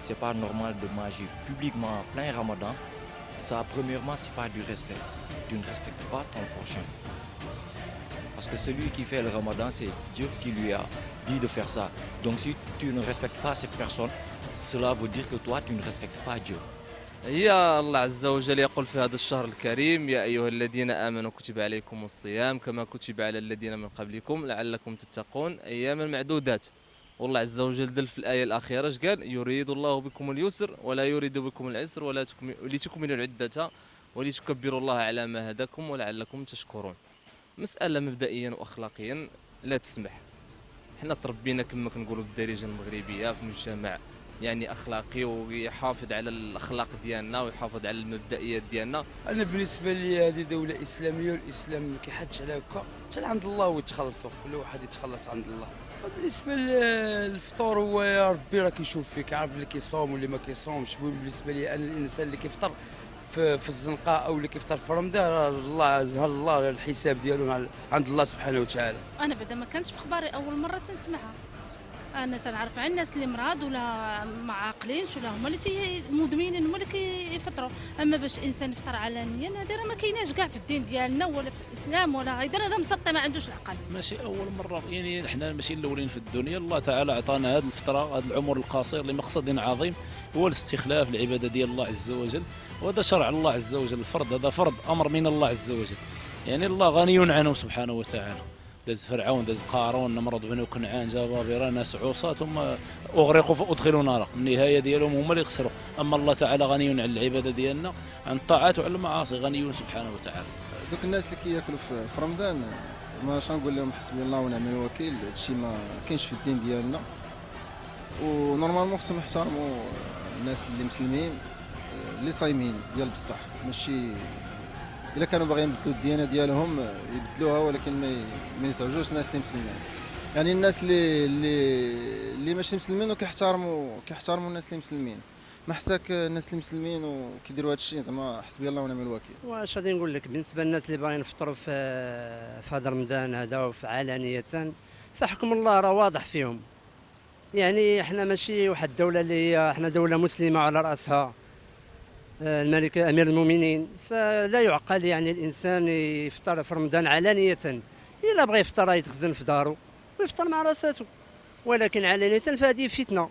c'est pas normal de manger publiquement en plein Ramadan. Ça, premièrement, c'est pas du respect. Tu ne respectes pas ton prochain. Parce que celui qui fait le Ramadan, c'est Dieu qui lui a dit de faire ça. Donc si tu ne respectes pas cette personne, cela veut dire que toi, tu ne respectes pas Dieu. يا الله عز وجل يقول في هذا الشهر الكريم يا أيها الذين آمنوا كتب عليكم الصيام كما كتب على الذين من قبلكم لعلكم تتقون أياما معدودات. والله عز وجل دل في الآية الأخيرة اش قال يريد الله بكم اليسر ولا يريد بكم العسر ولتكملوا العدة ولتكبروا الله على ما هداكم ولعلكم تشكرون. مسألة مبدئيا وأخلاقيا لا تسمح. حنا تربينا كما كنقولوا بالدارجة المغربية في مجتمع يعني اخلاقي ويحافظ على الاخلاق ديالنا ويحافظ على المبدئيات ديالنا. انا بالنسبه لي هذه دوله اسلاميه والاسلام ما كيحدش على هكا حتى عند الله ويتخلصوا كل واحد يتخلص عند الله. بالنسبه للفطور هو يا ربي راه كيشوف فيك عارف اللي كيصوم واللي ما كيصومش. بالنسبه لي انا الانسان اللي كيفطر في الزنقه او اللي كيفطر في رمضان راه الله الحساب ديالو عند الله سبحانه وتعالى. انا بعدا ما كانتش في اخباري اول مره تنسمعها. انا تنعرف على الناس اللي مرض ولا ما عاقلينش ولا هما اللي مدمنين هما اللي كيفطروا. اما باش انسان يفطر علنيا هذه راه ما كايناش كاع في الدين ديالنا ولا في الاسلام ولا ايضا هذا مسطي ما عندوش العقل. ماشي اول مره يعني حنا ماشي الاولين في الدنيا. الله تعالى عطانا هذه الفتره هذا العمر القصير لمقصد عظيم هو الاستخلاف العباده ديال الله عز وجل. وهذا شرع الله عز وجل الفرض هذا فرض امر من الله عز وجل. يعني الله غني عنه سبحانه وتعالى. داز فرعون داز قارون نمرض بن كنعان جبابرة ناس عصاة ثم اغرقوا فادخلوا نارا. النهايه ديالهم هما اللي خسروا. اما الله تعالى غني عن العباده ديالنا عن الطاعات وعن المعاصي غني سبحانه وتعالى. دوك الناس اللي كياكلوا في رمضان ما نقول لهم حسبي الله ونعم الوكيل. هادشي ما كاينش في الدين ديالنا ونورمالمون خصهم يحترموا الناس اللي مسلمين اللي صايمين ديال بصح. ماشي الا كانوا باغيين يبدلوا الديانه ديالهم يبدلوها ولكن ما يزعجوش الناس اللي مسلمين. يعني الناس اللي ماشي مسلمين وكيحترموا الناس اللي مسلمين. ما حساك الناس اللي مسلمين وكيديروا هذا الشيء زعما حسبي الله ونعم الوكيل. واش غادي نقول لك بالنسبه للناس اللي باغيين يفطروا في هذا رمضان هذا وفي علانيه فحكم الله راه واضح فيهم. يعني احنا ماشي واحد الدوله اللي هي احنا دوله مسلمه على راسها الملك امير المؤمنين. فلا يعقل يعني الانسان يفطر في رمضان علانيه. الا بغى يفطر يتخزن في دارو ويفطر مع راساته. ولكن علانيه فهذه فتنه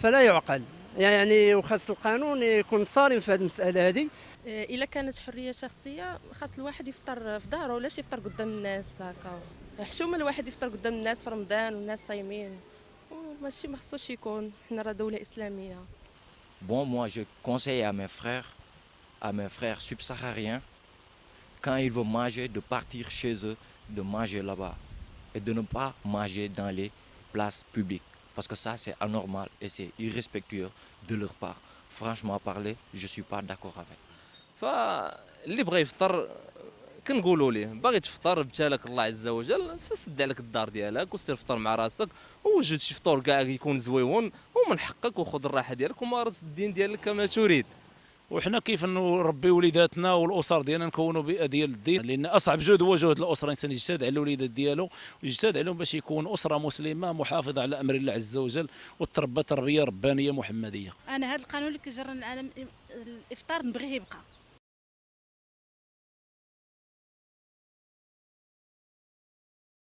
فلا يعقل. يعني وخاص القانون يكون صارم في هذه المساله هذه. الا كانت حريه شخصيه خاص الواحد يفطر في داره ولاش يفطر قدام الناس هكا. حشومه الواحد يفطر قدام الناس في رمضان والناس صايمين وماشي ما خصوش يكون. حنا راه دوله اسلاميه. Bon, moi, je conseille à mes frères subsahariens, quand ils veulent manger, de partir chez eux, de manger là-bas et de ne pas manger dans les places publiques. Parce que ça, c'est anormal et c'est irrespectueux de leur part. Franchement parler, je ne suis pas d'accord avec. فاللي بغى يفطر كنقولوا ليه باغي تفطر ابتالك الله عز وجل سد عليك الدار ديالك وسير فطر مع راسك ووجد شي فطور كاع يكون زويون ومن حقك وخذ الراحه ديالك ومارس الدين ديالك كما تريد. وحنا كيف نربي وليداتنا والاسر ديالنا نكونوا بيئه ديال الدين. لان اصعب جهد هو جهد الاسره. الانسان يجتهد على الوليدات ديالو ويجتهد عليهم باش يكون اسره مسلمه محافظه على امر الله عز وجل وتربى تربيه ربانيه محمديه. انا هذا القانون اللي كيجرى العالم الافطار نبغيه يبقى